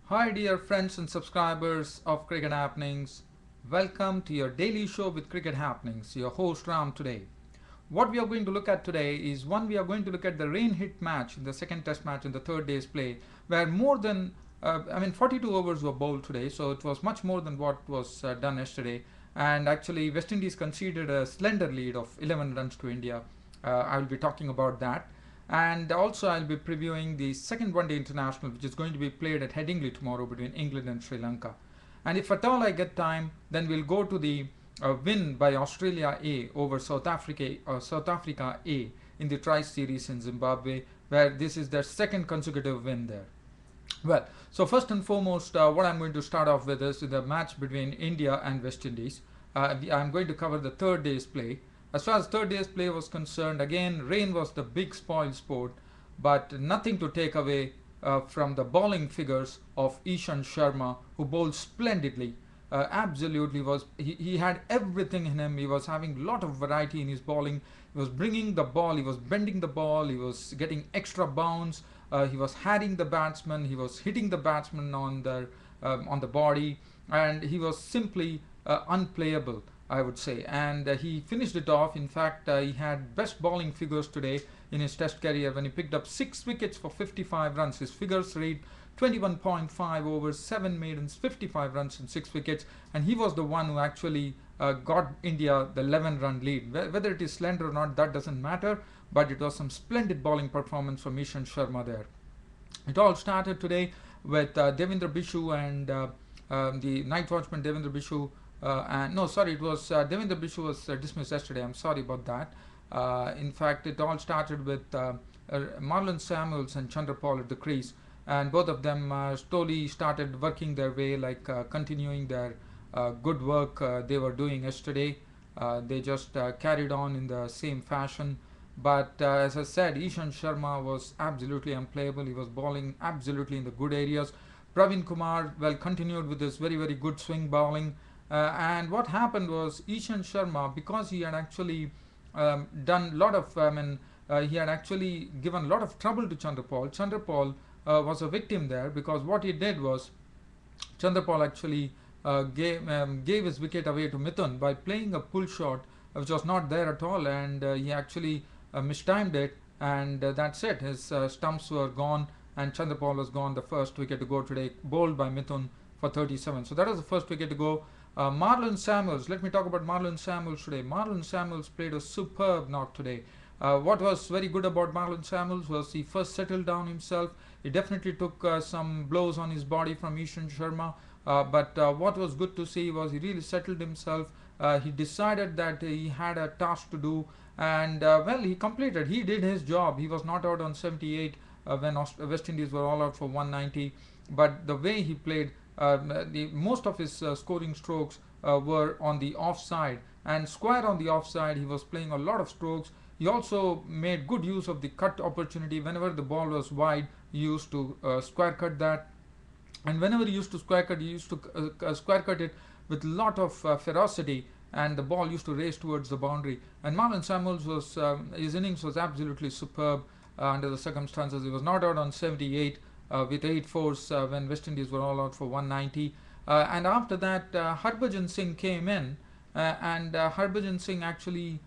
Hi, dear friends and subscribers of Cricket Happenings. Welcome to your daily show with Cricket Happenings. Your host Ram today. What we are going to look at today is we are going to look at the rain hit match, the second test match in the third day's play, where more than 42 overs were bowled today, so it was much more than what was done yesterday. And actually, West Indies conceded a slender lead of 11 runs to India. I will be talking about that. And also, I'll be previewing the second one day international, which is going to be played at Headingley tomorrow between England and Sri Lanka. And if at all I get time, then we'll go to the win by Australia A over South Africa A in the Tri Series in Zimbabwe, where this is their second consecutive win there. Well, so first and foremost, what I'm going to start off with is the match between India and West Indies. I'm going to cover the third day's play. As far as third day's play was concerned, again, rain was the big spoil sport, but nothing to take away from the bowling figures of Ishant Sharma, who bowled splendidly. Absolutely he had everything in him. He was having a lot of variety in his bowling. He was bringing the ball, he was bending the ball, he was getting extra bounce. He was harrying the batsman, he was hitting the batsman on the body, and he was simply unplayable, I would say. And he finished it off. In fact, he had best bowling figures today in his test career when he picked up 6 wickets for 55 runs. His figures read 21.5 overs, 7 maidens, 55 runs and 6 wickets, and he was the one who actually got India the 11-run lead. Whether it is slender or not, that doesn't matter, but it was some splendid bowling performance from Ishant Sharma there. It all started today with Devendra Bishu and the night watchman Devendra Bishu. And no, sorry, it was Devendra Bishu was dismissed yesterday. I'm sorry about that. In fact, it all started with Marlon Samuels and Chandrapal at the crease, and both of them slowly started working their way, like continuing their good work they were doing yesterday. They just carried on in the same fashion. But as I said, Ishant Sharma was absolutely unplayable. He was bowling absolutely in the good areas. Praveen Kumar, well, continued with his very, very good swing bowling. And what happened was Ishant Sharma, because he had actually done a lot of, he had actually given a lot of trouble to Chandrapal. Chandrapal was a victim there, because what he did was Chandrapal actually gave his wicket away to Mithun by playing a pull shot which was not there at all, and he actually mistimed it, and that's it. His stumps were gone, and Chandrapal was gone. The first wicket to go today, bowled by Mithun for 37. So that was the first wicket to go. Marlon Samuels, let me talk about Marlon Samuels today. Marlon Samuels played a superb knock today. What was very good about Marlon Samuels was he first settled down himself. He definitely took some blows on his body from Ishant Sharma, but what was good to see was he really settled himself. He decided that he had a task to do, and well, he completed. He did his job. He was not out on 78 when West Indies were all out for 190, but the way he played, most of his scoring strokes were on the offside, and square on the offside. He was playing a lot of strokes. He also made good use of the cut opportunity. Whenever the ball was wide, he used to square cut that, and whenever he used to square cut, he used to square cut it with a lot of ferocity, and the ball used to race towards the boundary. And Marlon Samuels was his innings was absolutely superb under the circumstances. He was not out on 78 with 8 fours when West Indies were all out for 190. And after that, Harbhajan Singh came in, and Harbhajan Singh actually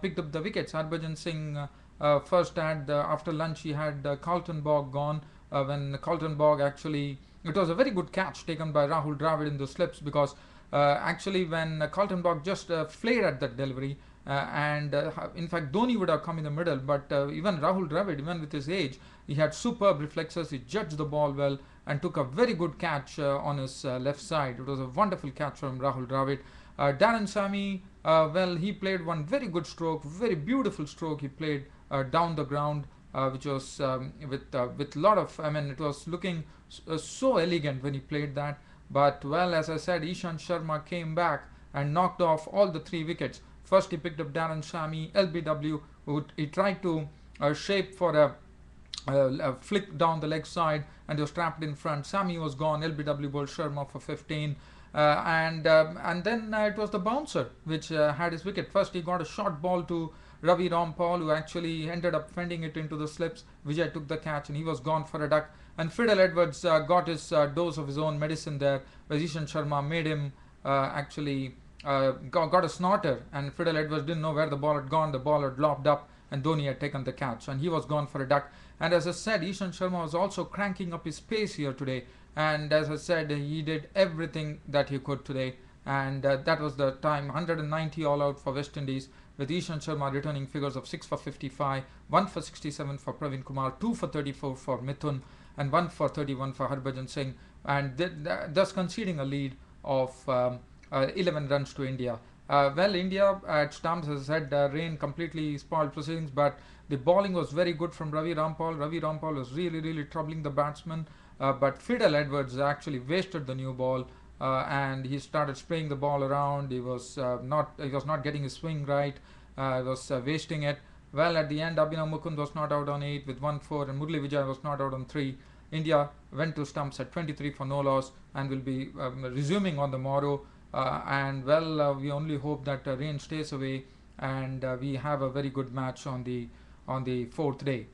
picked up the wickets. Harbhajan Singh first had, after lunch, he had Carlton Bog gone. When Carlton Bog actually, it was a very good catch taken by Rahul Dravid in the slips, because actually when Carlton Bog just flared at that delivery, and in fact Dhoni would have come in the middle, but even Rahul Dravid, even with his age, he had superb reflexes. He judged the ball well and took a very good catch on his left side. It was a wonderful catch from Rahul Dravid. Darren Sammy, well, he played one very good stroke, very beautiful stroke. He played down the ground, which was with a lot of, it was looking so elegant when he played that. But well, as I said, Ishant Sharma came back and knocked off all the 3 wickets. First, he picked up Darren Sammy, LBW, he tried to shape for a flick down the leg side, and he was trapped in front. Sammy was gone. LBW bowled Sharma for 15. And then it was the bouncer which had his wicket. First, he got a short ball to Ravi Rampal, who actually ended up fending it into the slips. Vijay took the catch and he was gone for a duck. and Fiddle Edwards got his dose of his own medicine there, where Ishant Sharma made him actually got a snorter, and Fiddle Edwards didn't know where the ball had gone. The ball had lobbed up, and Dhoni had taken the catch, and he was gone for a duck. And as I said, Ishant Sharma was also cranking up his pace here today, and as I said, he did everything that he could today, and that was the time. 190 all out for West Indies, with Ishant Sharma returning figures of 6 for 55, 1 for 67 for Praveen Kumar, 2 for 34 for Mithun, and 1 for 31 for Harbhajan Singh, and thus conceding a lead of 11 runs to India. Well, India at stumps, as I said, rain completely spoiled proceedings, but the bowling was very good from Ravi Rampal. Ravi Rampal was really troubling the batsman, but Fiddle Edwards actually wasted the new ball, and he started spraying the ball around. He was not getting his swing right. He was wasting it. Well, at the end, Abhinav Mukund was not out on 8 with 1-4, and Murli Vijay was not out on 3. India went to stumps at 23 for no loss and will be resuming on the morrow. We only hope that rain stays away, and we have a very good match on the fourth day.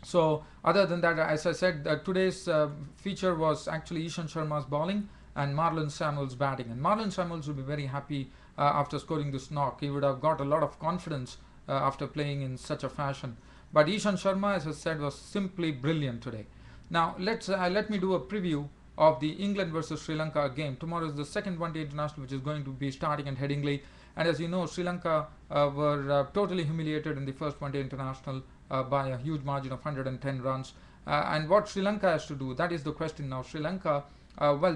So other than that, as I said, today's feature was actually Ishant Sharma's bowling and Marlon Samuel's batting. And Marlon Samuels will be very happy after scoring this knock. He would have got a lot of confidence after playing in such a fashion. But Ishant Sharma, as I said, was simply brilliant today. Now let me do a preview of the England versus Sri Lanka game. Tomorrow is the second one-day international, which is going to be starting at Headingley. And as you know, Sri Lanka were totally humiliated in the first one-day international by a huge margin of 110 runs. And what Sri Lanka has to do, that is the question now. Sri Lanka,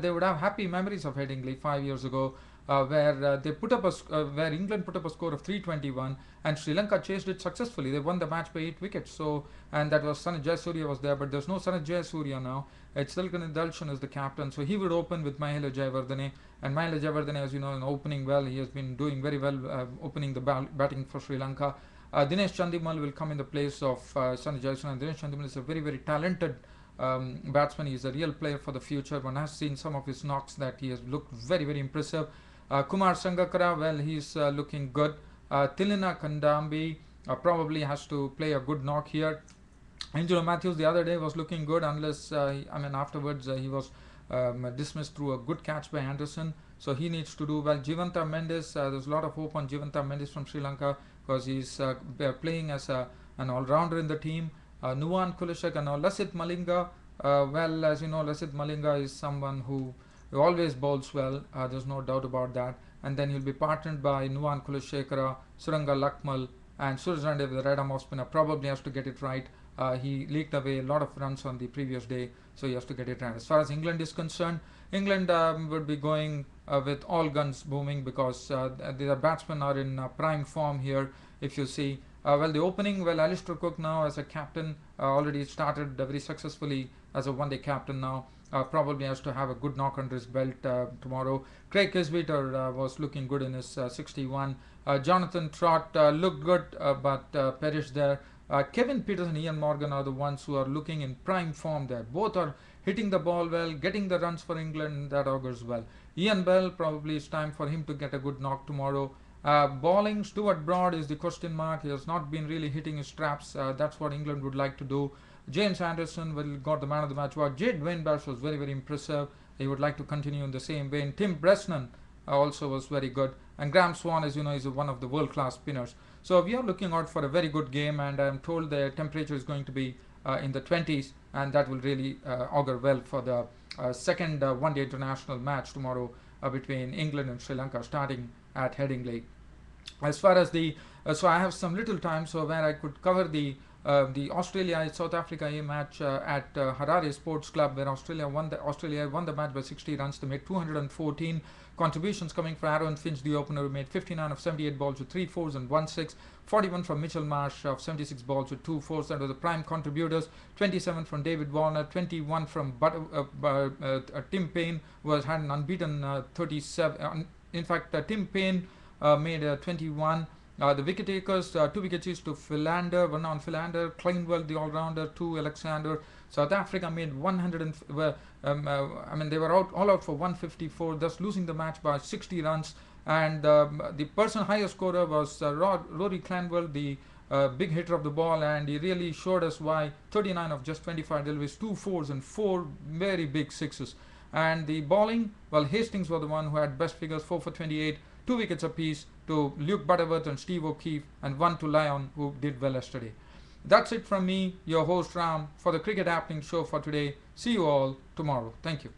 they would have happy memories of Headingley 5 years ago, where England put up a score of 321, and Sri Lanka chased it successfully. They won the match by 8 wickets. So, and that was Sanat Jayasuriya was there, but there's no Sanat Jayasuriya now. It's Tilakani Dalshan as the captain, so he would open with Mahela Jayawardene. And Mahela Jayawardene, as you know, in opening well, he has been doing very well opening the batting for Sri Lanka. Dinesh Chandimal will come in the place of Sanat Jayasuriya. And Dinesh Chandimal is a very talented batsman. He is a real player for the future. One has seen some of his knocks that he has looked very impressive. Kumar Sangakkara, well, he's looking good. Tilina Kandambi probably has to play a good knock here. Angelo Matthews the other day was looking good, unless afterwards he was dismissed through a good catch by Anderson, so he needs to do well. Jivanta Mendes, there's a lot of hope on Jivanta Mendes from Sri Lanka, because he's playing as an all-rounder in the team. Nuwan Kulishek and Lasith Malinga, well, as you know, Lasith Malinga is someone who always bowls well, there's no doubt about that. And then he'll be partnered by Nuwan Kulishekara, Suranga Lakmal, and Suraj Rande with the right arm off spinner. Probably has to get it right. He leaked away a lot of runs on the previous day, so he has to get it right. As far as England is concerned, England would be going with all guns booming, because the batsmen are in prime form here. If you see, the opening, Alistair Cook now as a captain already started very successfully as a one-day captain now. Probably has to have a good knock under his belt tomorrow. Craig Kisweeter was looking good in his 61. Jonathan Trott looked good, but perished there. Kevin Peters and Ian Morgan are the ones who are looking in prime form there. Both are hitting the ball well, getting the runs for England. That augurs well. Ian Bell, probably it's time for him to get a good knock tomorrow. Bowling, Stuart Broad is the question mark. He has not been really hitting his straps. That's what England would like to do. James Anderson got the man of the match award. Jade Wainbash was very impressive. He would like to continue in the same vein. Tim Bresnan also was very good. And Graham Swan, as you know, is one of the world-class spinners. So we are looking out for a very good game, and I'm told the temperature is going to be in the 20s, and that will really augur well for the second one-day international match tomorrow between England and Sri Lanka, starting at Headingley. As far as so I have some little time, so where I could cover the Australia-South Africa A match at Harare Sports Club, where Australia won the match by 60 runs. They made 214 contributions coming from Aaron Finch, the opener, who made 59 of 78 balls with 3 fours and 1 6. 41 from Mitchell Marsh of 76 balls with 2 fours. That were the prime contributors. 27 from David Warner. 21 from Tim Payne, who has had an unbeaten 37. In fact, Tim Payne made 21. The wicket takers, 2 wickets to Philander, 1 on Philander, Kleinwell the all-rounder, 2 Alexander. South Africa made 100, they were all out for 154, thus losing the match by 60 runs. And the person higher scorer was Rory Clanwell, the big hitter of the ball, and he really showed us why 39 of just 25 deliveries, 2 4s and 4 very big sixes. And the bowling, well, Hastings were the one who had best figures, 4 for 28, 2 wickets apiece to Luke Butterworth and Steve O'Keefe, and 1 to Lyon, who did well yesterday. That's it from me, your host Ram, for the Cricket Happening show for today. See you all tomorrow. Thank you.